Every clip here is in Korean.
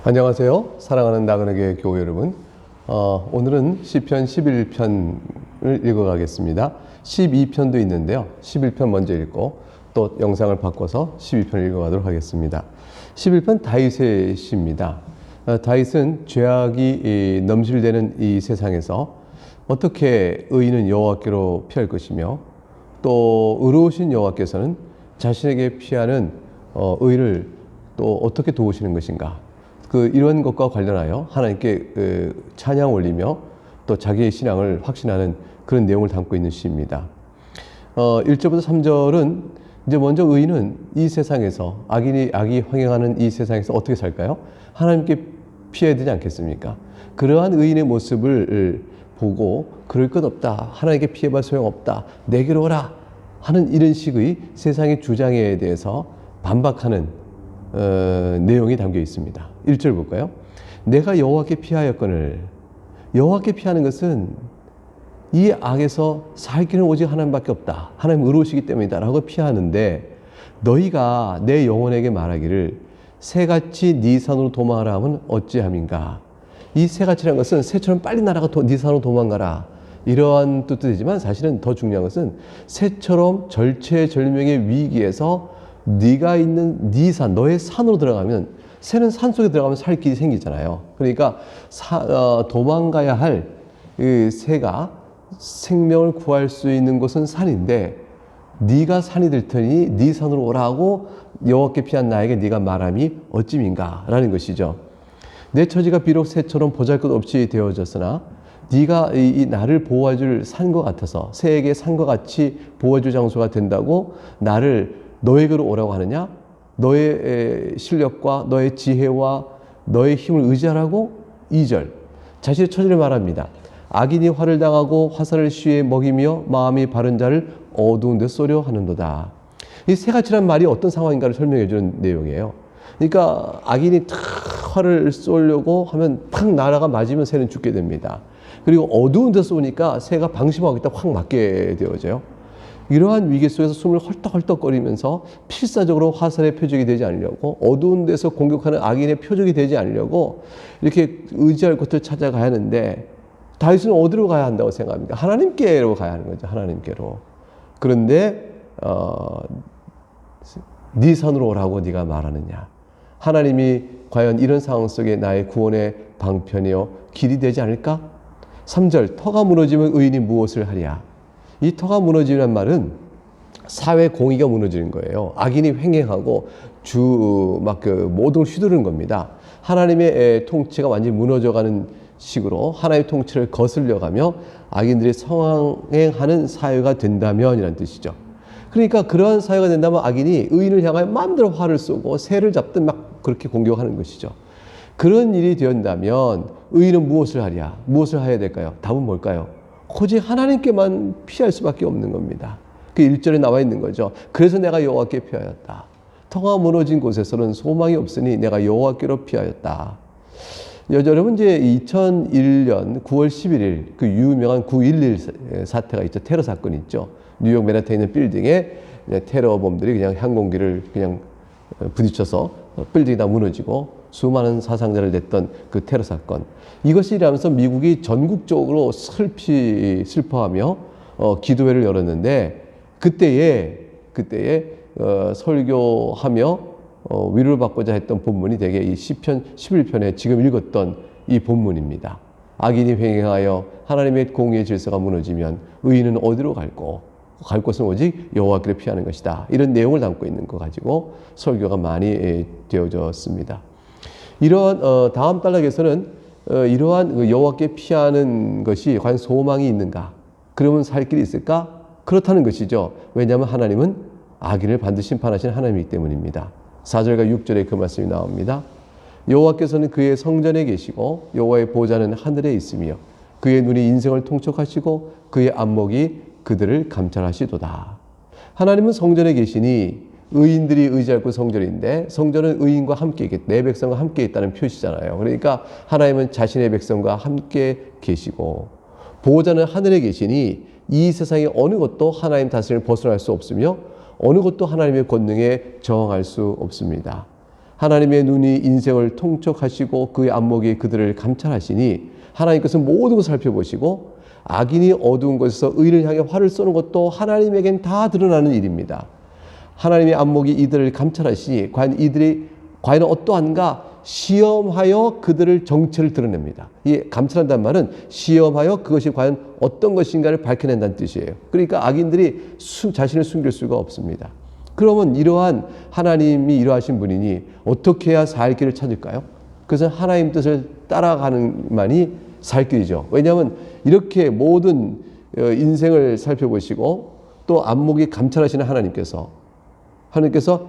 안녕하세요. 사랑하는 나그네교회 교회 여러분. 오늘은 시편 11편을 읽어가겠습니다. 12편도 있는데요. 11편 먼저 읽고 또 영상을 바꿔서 12편을 읽어가도록 하겠습니다. 11편 다윗의 시입니다. 다윗은 죄악이 넘실대는 이 세상에서 어떻게 의인은 여호와께로 피할 것이며 또 의로우신 여호와께서는 자신에게 피하는 의를 또 어떻게 도우시는 것인가, 이런 것과 관련하여 하나님께 찬양 올리며 또 자기의 신앙을 확신하는 그런 내용을 담고 있는 시입니다. 1절부터 3절은 이제 먼저 의인은 이 세상에서 악이 황행하는 이 세상에서 어떻게 살까요? 하나님께 피해야 되지 않겠습니까? 그러한 의인의 모습을 보고 그럴 것 없다, 하나님께 피해봐 소용없다, 내게로 오라 하는 이런 식의 세상의 주장에 대해서 반박하는 내용이 담겨 있습니다. 1절 볼까요? 내가 여호와께 피하였거늘. 여호와께 피하는 것은 이 악에서 살 길은 오직 하나님밖에 없다, 하나님 의로우시기 때문이다 라고 피하는데, 너희가 내 영혼에게 말하기를 새같이 네 산으로 도망하라 하면 어찌함인가. 이 새같이라는 것은 새처럼 빨리 날아가 네 산으로 도망가라, 이러한 뜻도 되지만 사실은 더 중요한 것은 새처럼 절체절명의 위기에서 네가 있는 네 산, 너의 산으로 들어가면, 새는 산 속에 들어가면 살 길이 생기잖아요. 그러니까 도망가야 할 새가 생명을 구할 수 있는 곳은 산인데, 네가 산이 될 테니 네 산으로 오라고 여호와께 피한 나에게 네가 말함이 어찌민가 라는 것이죠. 내 처지가 비록 새처럼 보잘것없이 되어졌으나 네가 이 나를 보호해줄 산과 같아서, 새에게 산과 같이 보호해줄 장소가 된다고 나를 너에게로 오라고 하느냐? 너의 실력과 너의 지혜와 너의 힘을 의지하라고? 2절 자신의 처지를 말합니다. 악인이 화를 당하고 화살을 쉬에 먹이며 마음이 바른 자를 어두운 데 쏘려 하는도다. 이 새같이란 말이 어떤 상황인가를 설명해 주는 내용이에요. 그러니까 악인이 탁 화를 쏘려고 하면 팍 날아가 맞으면 새는 죽게 됩니다. 그리고 어두운 데 쏘니까 새가 방심하고 있다 확 맞게 되어져요. 이러한 위기 속에서 숨을 헐떡헐떡거리면서 필사적으로 화살의 표적이 되지 않으려고, 어두운 데서 공격하는 악인의 표적이 되지 않으려고 이렇게 의지할 곳을 찾아가야 하는데, 다윗은 어디로 가야 한다고 생각합니까? 하나님께로 가야 하는 거죠. 하나님께로. 그런데 네 산으로 오라고 네가 말하느냐. 하나님이 과연 이런 상황 속에 나의 구원의 방편이요 길이 되지 않을까? 3절 터가 무너지면 의인이 무엇을 하랴. 이 터가 무너지는 말은 사회 공의가 무너지는 거예요. 악인이 횡행하고 모든 걸 휘두르는 겁니다. 하나님의 통치가 완전히 무너져가는 식으로 하나님의 통치를 거슬려가며 악인들이 성행하는 사회가 된다면이라는 뜻이죠. 그러니까 그러한 사회가 된다면 악인이 의인을 향하여 마음대로 활을 쏘고 새를 잡든 막 그렇게 공격하는 것이죠. 그런 일이 된다면 의인은 무엇을 하랴? 무엇을 해야 될까요? 답은 뭘까요? 오직 하나님께만 피할 수밖에 없는 겁니다. 그 1절에 나와 있는 거죠. 그래서 내가 여호와께 피하였다. 터가 무너진 곳에서는 소망이 없으니 내가 여호와께로 피하였다. 여러분, 이제 2001년 9월 11일 그 유명한 9.11 사태가 있죠. 테러 사건이 있죠. 뉴욕 맨하탄에 있는 빌딩에 테러범들이 그냥 항공기를 그냥 부딪혀서 빌딩이 다 무너지고 수많은 사상자를 냈던 그 테러 사건. 이것이 일어나면서 미국이 전국적으로 슬퍼하며 기도회를 열었는데, 그때에 설교하며 위로를 받고자 했던 본문이 되게 이 시편 11편에 지금 읽었던 이 본문입니다. 악인이 횡행하여 하나님의 공의의 질서가 무너지면 의인은 어디로 갈고? 갈 곳은 오직 여호와께로 피하는 것이다. 이런 내용을 담고 있는 거 가지고 설교가 많이 되어졌습니다. 이러한 다음 단락에서는 이러한 여호와께 피하는 것이 과연 소망이 있는가? 그러면 살 길이 있을까? 그렇다는 것이죠. 왜냐하면 하나님은 악인을 반드시 심판하시는 하나님이기 때문입니다. 4절과 6절에 그 말씀이 나옵니다. 여호와께서는 그의 성전에 계시고 여호와의 보좌는 하늘에 있으며 그의 눈이 인생을 통촉하시고 그의 안목이 그들을 감찰하시도다. 하나님은 성전에 계시니 의인들이 의지할 곳 성전인데, 성전은 의인과 함께 있겠다, 내 백성과 함께 있다는 표시잖아요. 그러니까 하나님은 자신의 백성과 함께 계시고, 보호자는 하늘에 계시니 이 세상의 어느 것도 하나님 다스림을 벗어날 수 없으며 어느 것도 하나님의 권능에 저항할 수 없습니다. 하나님의 눈이 인생을 통촉하시고 그의 안목이 그들을 감찰하시니 하나님께서 모든 것을 살펴보시고 악인이 어두운 곳에서 의인을 향해 활을 쏘는 것도 하나님에겐 다 드러나는 일입니다. 하나님의 안목이 이들을 감찰하시니 과연 이들이 과연 어떠한가 시험하여 그들을 정체를 드러냅니다. 이 감찰한다는 말은 시험하여 그것이 과연 어떤 것인가를 밝혀낸다는 뜻이에요. 그러니까 악인들이 자신을 숨길 수가 없습니다. 그러면 이러한 하나님이 이러하신 분이니 어떻게 해야 살 길을 찾을까요? 그것은 하나님 뜻을 따라가는 만이 살 길이죠. 왜냐하면 이렇게 모든 인생을 살펴보시고 또 안목이 감찰하시는 하나님께서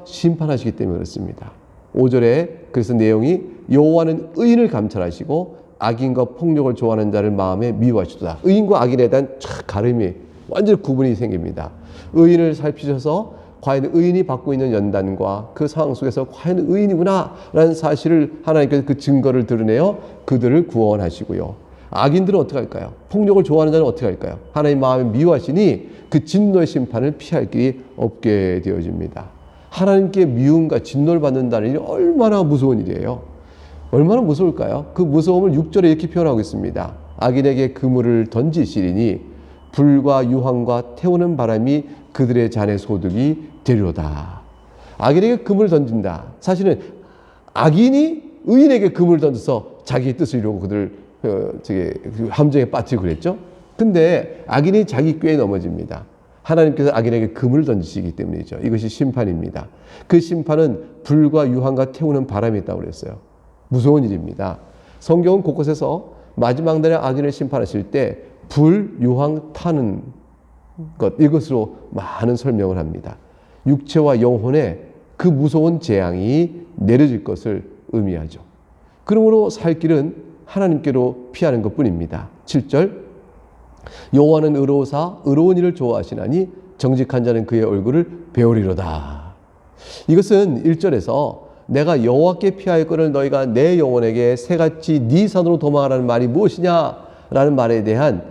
심판하시기 때문에 그렇습니다. 5절에 그래서 내용이 여호와는 의인을 감찰하시고 악인과 폭력을 좋아하는 자를 마음에 미워하시도다. 의인과 악인에 대한 가름이 완전히 구분이 생깁니다. 의인을 살피셔서 과연 의인이 받고 있는 연단과 그 상황 속에서 과연 의인이구나 라는 사실을 하나님께서 그 증거를 드러내어 그들을 구원하시고요. 악인들은 어떻게 할까요? 폭력을 좋아하는 자는 어떻게 할까요? 하나님 마음에 미워하시니 그 진노의 심판을 피할 길이 없게 되어집니다. 하나님께 미움과 진노를 받는다는 일이 얼마나 무서운 일이에요. 얼마나 무서울까요? 그 무서움을 6절에 이렇게 표현하고 있습니다. 악인에게 그물을 던지시리니 불과 유황과 태우는 바람이 그들의 잔의 소득이 되리로다. 악인에게 그물을 던진다. 사실은 악인이 의인에게 그물을 던져서 자기의 뜻을 이루고 그들을 함정에 빠뜨리고 그랬죠. 근데 악인이 자기 꾀에 넘어집니다. 하나님께서 악인에게 금을 던지시기 때문이죠. 이것이 심판입니다. 그 심판은 불과 유황과 태우는 바람이 있다고 그랬어요. 무서운 일입니다. 성경은 곳곳에서 마지막 날에 악인을 심판하실 때 불, 유황, 타는 것 이것으로 많은 설명을 합니다. 육체와 영혼에 그 무서운 재앙이 내려질 것을 의미하죠. 그러므로 살 길은 하나님께로 피하는 것뿐입니다. 7절 여호와는 의로우사 의로운 일을 좋아하시나니 정직한 자는 그의 얼굴을 배우리로다. 이것은 1절에서 내가 여호와께 피하였거늘 너희가 내 영혼에게 새같이 네 산으로 도망하라는 말이 무엇이냐라는 말에 대한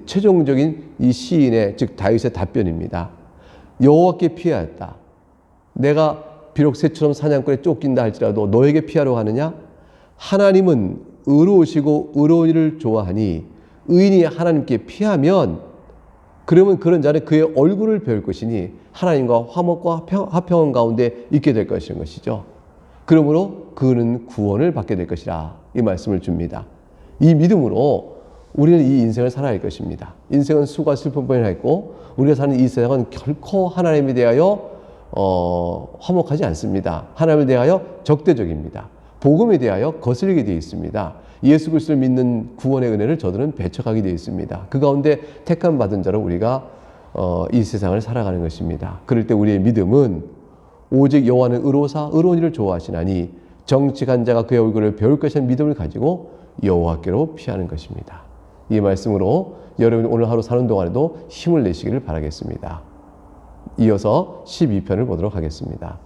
최종적인 이 시인의 즉 다윗의 답변입니다. 여호와께 피하였다. 내가 비록 새처럼 사냥꾼에 쫓긴다 할지라도 너에게 피하려 하느냐? 하나님은 의로우시고 의로운 일을 좋아하니 의인이 하나님께 피하면 그러면 그런 자는 그의 얼굴을 배울 것이니 하나님과 화목과 화평한 가운데 있게 될 것인 것이죠. 그러므로 그는 구원을 받게 될 것이라 이 말씀을 줍니다. 이 믿음으로 우리는 이 인생을 살아야 할 것입니다. 인생은 수고와 슬픔뿐이 있고 우리가 사는 이 세상은 결코 하나님에 대하여 화목하지 않습니다. 하나님에 대하여 적대적입니다. 복음에 대하여 거슬리게 되어 있습니다. 예수 그리스도를 믿는 구원의 은혜를 저들은 배척하게 되어 있습니다. 그 가운데 택함 받은 자로 우리가 이 세상을 살아가는 것입니다. 그럴 때 우리의 믿음은 오직 여호와는 의로우사 의로운 일을 좋아하시나니 정직한 자가 그의 얼굴을 배울 것이라는 믿음을 가지고 여호와께로 피하는 것입니다. 이 말씀으로 여러분이 오늘 하루 사는 동안에도 힘을 내시기를 바라겠습니다. 이어서 12편을 보도록 하겠습니다.